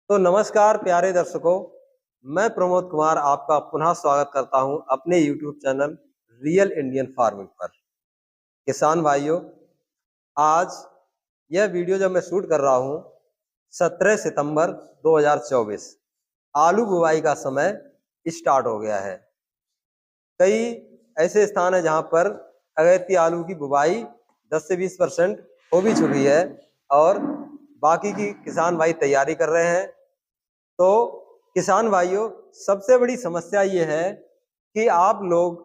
तो नमस्कार प्यारे दर्शकों, मैं प्रमोद कुमार आपका पुनः स्वागत करता हूं अपने YouTube channel real Indian farming पर। किसान भाइयों, आज यह वीडियो जब मैं शूट कर रहा हूं 17 सितंबर 2024, आलू बुवाई का समय स्टार्ट हो गया है। कई ऐसे स्थान है जहां पर अगेती आलू की बुवाई 10 से 20% हो भी चुकी है और बाकी की किसान भाई तैयारी कर रहे हैं। तो किसान भाइयों, सबसे बड़ी समस्या ये है कि आप लोग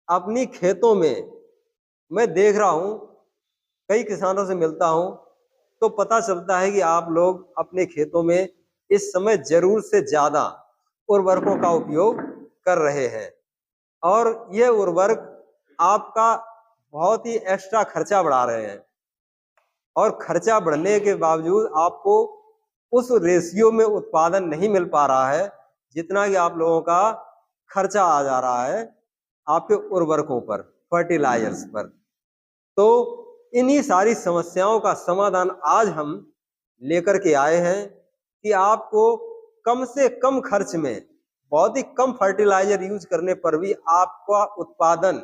अपनी खेतों में, मैं देख रहा हूं कई किसानों से मिलता हूं तो पता चलता है कि आप लोग अपने खेतों में इस समय जरूर से ज्यादा उर्वरकों का उपयोग कर रहे हैं और ये उर्वरक आपका बहुत ही एक्स्ट्रा खर्चा बढ़ा रहे हैं और खर्चा बढ़ने के बावजूद आपको उस रेशियो में उत्पादन नहीं मिल पा रहा है जितना कि आप लोगों का खर्चा आ जा रहा है आपके उर्वरकों पर, फर्टिलाइजर्स पर। तो इन्हीं सारी समस्याओं का समाधान आज हम लेकर के आए हैं कि आपको कम से कम खर्च में बहुत ही कम फर्टिलाइजर यूज करने पर भी आपका उत्पादन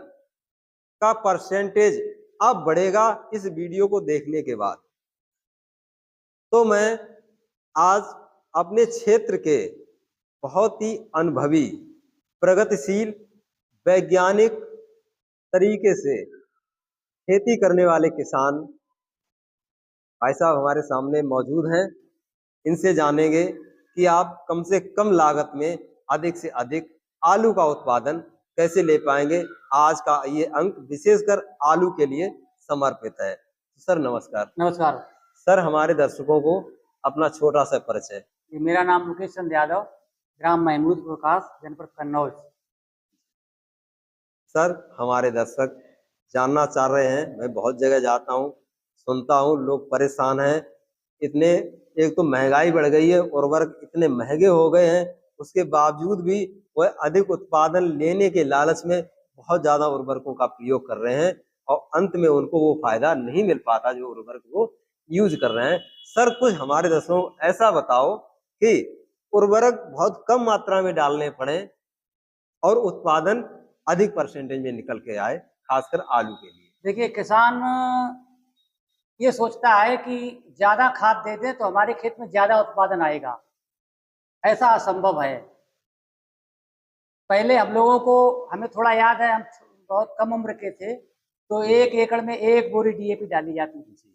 का परसेंटेज अब बढ़ेगा इस वीडियो को देखने के बाद। तो मैं आज अपने क्षेत्र के बहुत ही अनुभवी, प्रगतिशील, वैज्ञानिक तरीके से खेती करने वाले किसान भाई साहब हमारे सामने मौजूद हैं। इनसे जानेंगे कि आप कम से कम लागत में अधिक से अधिक आलू का उत्पादन कैसे ले पाएंगे। आज का ये अंक विशेषकर आलू के लिए समर्पित है। सर नमस्कार। नमस्कार सर, हमारे दर्शकों को अपना छोटा सा परिचय। मेरा नाम मुकेश चंद यादव, ग्राम महमूद प्रकाश, जनपद कन्नौज। सर, हमारे दर्शक जानना चाह रहे हैं, मैं बहुत जगह जाता हूँ, सुनता हूँ, लोग परेशान हैं। इतने, एक तो महंगाई बढ़ गई है, उर्वरक इतने महंगे हो गए हैं, उसके बावजूद भी वह अधिक उत्पादन लेने के लालच में बहुत ज्यादा उर्वरकों का प्रयोग कर रहे हैं और अंत में उनको वो फायदा नहीं मिल पाता जो उर्वरक वो यूज कर रहे हैं। सर, कुछ हमारे दर्शकों को ऐसा बताओ कि उर्वरक बहुत कम मात्रा में डालने पड़े और उत्पादन अधिक परसेंटेज में निकल के आए, खासकर आलू के लिए। देखिए, किसान ये सोचता है कि ज्यादा खाद दे दे तो हमारे खेत में ज्यादा उत्पादन आएगा। ऐसा असंभव है। पहले हम लोगों को, हमें थोड़ा याद है, हम बहुत कम उम्र के थे तो 1 एकड़ में 1 बोरी डीएपी डाली जाती थी।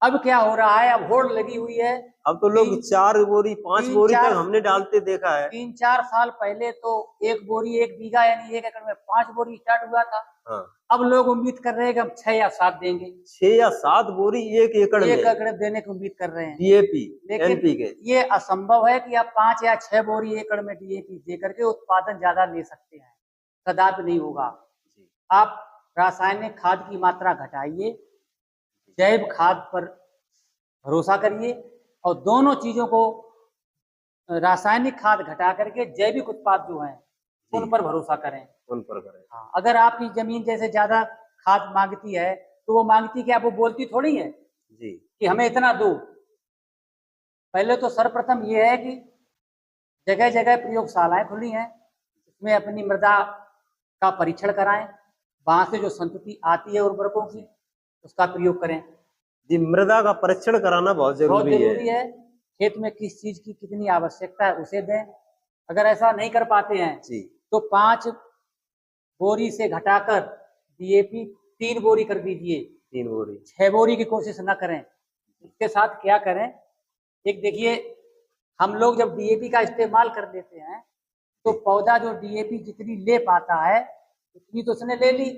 अब क्या हो रहा है, अब होड़ लगी हुई है। अब तो लोग 4 बोरी 5 बोरी तक हमने डालते देखा है। 3-4 साल पहले तो 1 बोरी 1 बीघा यानी 1 एकड़ में 5 बोरी स्टार्ट हुआ था। हाँ। अब लोग उम्मीद कर रहे हैं कि हम 6 या 7 देंगे। 6 या 7 बोरी 1 एकड़ में 1 एकड़ देने की उम्मीद कर रहे हैं डीएपी, लेकिन एनपीके। ये असंभव है कि आप 5 या 6 बोरी एकड़ में डीएपी दे करके उत्पादन ज्यादा ले सकते हैं। कदापि नहीं होगा। आप रासायनिक खाद की मात्रा घटाइए, जैव खाद पर भरोसा करिए और दोनों चीजों को, रासायनिक खाद घटा करके जैविक उत्पाद जो हैं उन पर भरोसा करें। उन पर करें। हाँ, अगर आपकी जमीन जैसे ज्यादा खाद मांगती है तो वो मांगती क्या, वो बोलती थोड़ी है जी कि हमें इतना दो। पहले तो सर्वप्रथम ये है कि जगह जगह प्रयोगशालाएं खुली हैं, उसमें अपनी मृदा का परीक्षण कराएं, वहां से जो संतुति आती है उर्वरकों की उसका प्रयोग करें। जी, मृदा का परीक्षण कराना बहुत जरूरी है। खेत में किस चीज की कितनी आवश्यकता है उसे दें। अगर ऐसा नहीं कर पाते हैं जी तो 5 बोरी से घटाकर डीएपी 3 बोरी कर दीजिए। 3 बोरी, 6 बोरी की कोशिश न करें। इसके साथ क्या करें, एक देखिए, हम लोग जब डीएपी का इस्तेमाल कर लेते हैं तो पौधा जो डीएपी जितनी ले पाता है उतनी तो उसने ले ली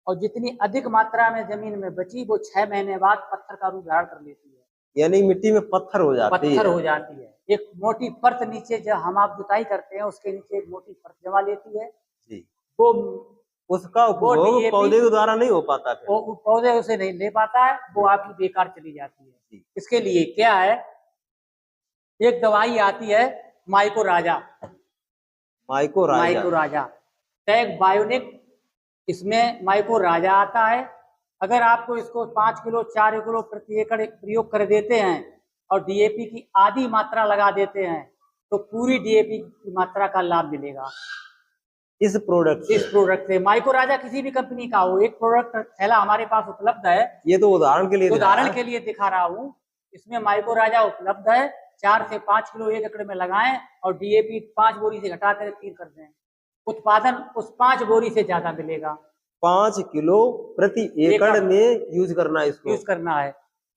और जितनी अधिक मात्रा में जमीन में बची वो 6 महीने बाद पत्थर का रूप धारण कर लेती है, यानी मिट्टी में पत्थर हो जाती है। एक मोटी परत नीचे, जब हम आप जुताई करते हैं उसके नीचे एक मोटी परत जमा लेती है जी। वो उसका उपभोग पौधे के द्वारा नहीं हो पाता, वो पौधे उसे नहीं ले पाता है, वो आपकी बेकार चली जाती है। इसके लिए क्या है, एक दवाई आती है माइकोराजा टैग बायोनिक, इसमें माइकोराजा आता है। अगर आपको इसको 5 किलो 4 किलो प्रति एकड़ प्रयोग कर देते हैं और डीएपी की आधी मात्रा लगा देते हैं तो पूरी डीएपी की मात्रा का लाभ मिलेगा इस प्रोडक्ट से। माइक्रोराजा किसी भी कंपनी का हो, एक प्रोडक्ट थैला हमारे पास उपलब्ध है। ये तो उदाहरण के लिए दिखा रहा हूँ। इसमें माइक्रोराजा उपलब्ध है। 4 से 5 किलो 1 एकड़ में लगाएं और डीएपी 5 बोरी से घटा कर 3 कर दें, उत्पादन उस 5 बोरी से ज्यादा मिलेगा। 5 किलो प्रति एकड़ में यूज करना है।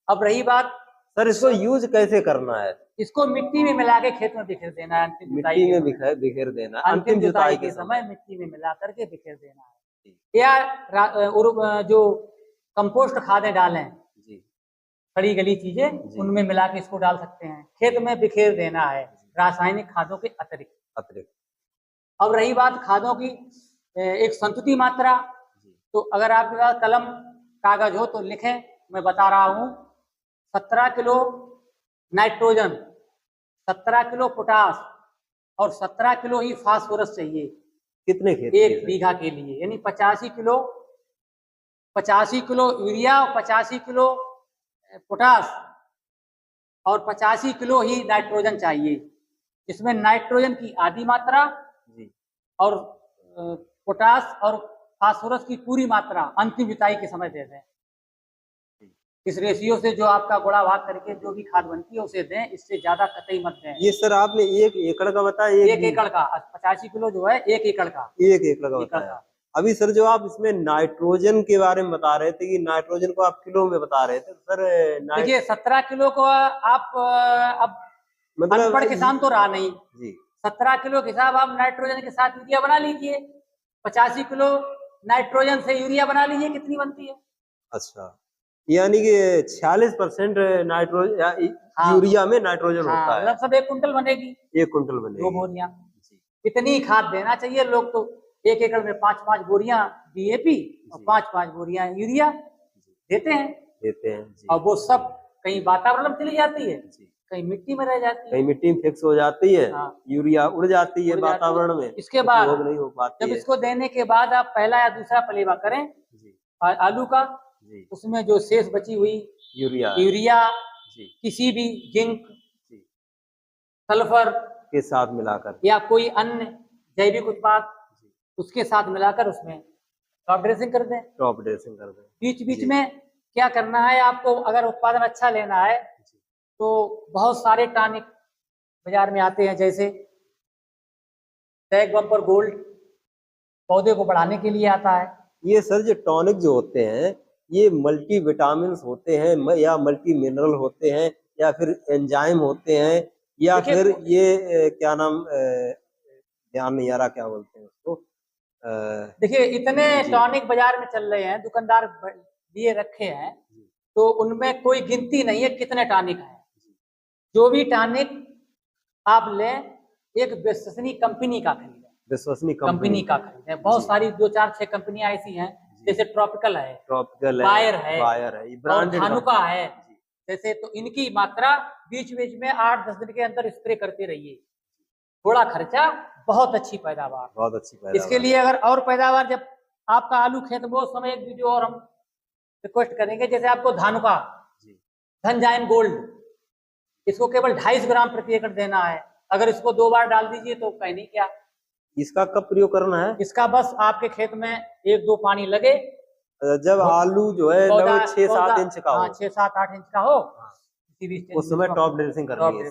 अब रही बात सर, इसको यूज कैसे करना है? इसको मिट्टी में मिला के खेत में बिखेर देना है। बिखेर देना, अंतिम जुताई के समय मिट्टी में मिला करके बिखेर देना है। या जो कंपोस्ट खादें डालें, खड़ी गली चीजें उनमें मिला के इसको डाल सकते हैं। खेत में बिखेर देना है रासायनिक खादों के अतिरिक्त। अब रही बात खादों की एक संतुलित मात्रा, तो अगर आपके पास कलम कागज हो तो लिखें, मैं बता रहा हूँ। 17 किलो नाइट्रोजन, 17 किलो पोटास और 17 किलो ही फास्फोरस चाहिए। कितने खेत? 1 बीघा के लिए, यानी 85 किलो यूरिया और 85 किलो पोटास और 85 किलो ही नाइट्रोजन चाहिए। इसमें नाइट्रोजन की आधी मात्रा और पोटास और फास्फोरस की पूरी मात्रा अंतिम जुताई के समय दे दें। इस रेशियो से जो आपका गुणा भाग करके जो भी खाद बनती है उसे दें, इससे ज्यादा कतई मत दें। ये सर आपने 1 एकड़ का बताया? 1 एकड़ का 85 किलो जो है 1 एकड़ का बताया। अभी सर जो आप इसमें नाइट्रोजन के बारे में बता रहे थे कि नाइट्रोजन को आप किलो में बता रहे थे, सर देखिए 17 किलो को आप अब मतलब अनपढ़ किसान तो रहा नहीं जी। 17 किलो के हिसाब आप नाइट्रोजन के साथ यूरिया बना लीजिए, 85 किलो नाइट्रोजन से यूरिया बना लीजिए, कितनी बनती है? अच्छा, यानी कि 46% नाइट्रोजन यूरिया में नाइट्रोजन होता है। मतलब सब 1 कुंटल बनेगी। 1 कुंटल बनेगी। 2 बोरियां। कितनी खाद देना चाहिए? लोग तो 1 एकड़ में 5-5 बोरियां डीएपी और 5-5 बोरियां यूरिया देते हैं और वो सब कहीं वातावरण में चली जाती है, कहीं मिट्टी में रह जाती है, कहीं मिट्टी में फिक्स हो जाती है। यूरिया उड़ जाती है वातावरण में। इसके बाद नहीं हो पाती जब इसको देने के बाद आप पहला या दूसरा पलेवा करें आलू का, उसमें जो शेष बची हुई यूरिया किसी भी जिंक, सल्फर के साथ मिलाकर या कोई अन्य जैविक उत्पाद उसके साथ मिलाकर उसमें टॉप ड्रेसिंग कर दें। बीच बीच में क्या करना है आपको, अगर उत्पादन अच्छा लेना है तो बहुत सारे टॉनिक बाजार में आते हैं, जैसे टैग बम्पर गोल्ड पौधे को बढ़ाने के लिए आता है। ये सर जो टॉनिक जो होते हैं ये मल्टी विटामिन होते हैं या मल्टी मिनरल होते हैं या फिर एंजाइम होते हैं या फिर ये क्या नाम ध्यान नहीं आ रहा, क्या बोलते हैं उसको। देखिए इतने टॉनिक बाजार में चल रहे हैं, दुकानदार लिए रखे हैं, तो उनमें कोई गिनती नहीं है कितने टॉनिक हैं। जो भी टॉनिक आप लें एक विश्वसनीय कंपनी का खरीदें। बहुत सारी 2-4-6 कंपनियां ऐसी हैं, जैसे ट्रॉपिकल है, बायर है और धानुका है जैसे, तो इनकी मात्रा बीच बीच में 8-10 दिन के अंदर स्प्रे करते रहिए। थोड़ा खर्चा, बहुत अच्छी पैदावार। इसके लिए अगर और पैदावार, जब आपका आलू खेत में उस समय एक वीडियो और हम रिक्वेस्ट करेंगे, जैसे आपको धानुका धनजाइम गोल्ड, इसको केवल 250 ग्राम प्रति एकड़ देना है। अगर इसको 2 बार डाल दीजिए तो कहीं नहीं क्या। इसका कब प्रयोग करना है? इसका बस आपके खेत में 1-2 पानी लगे, जब आलू जो है 6-7 इंच का हो, 6-7-8 इंच का हो, उस समय टॉप ड्रेसिंग करनी है।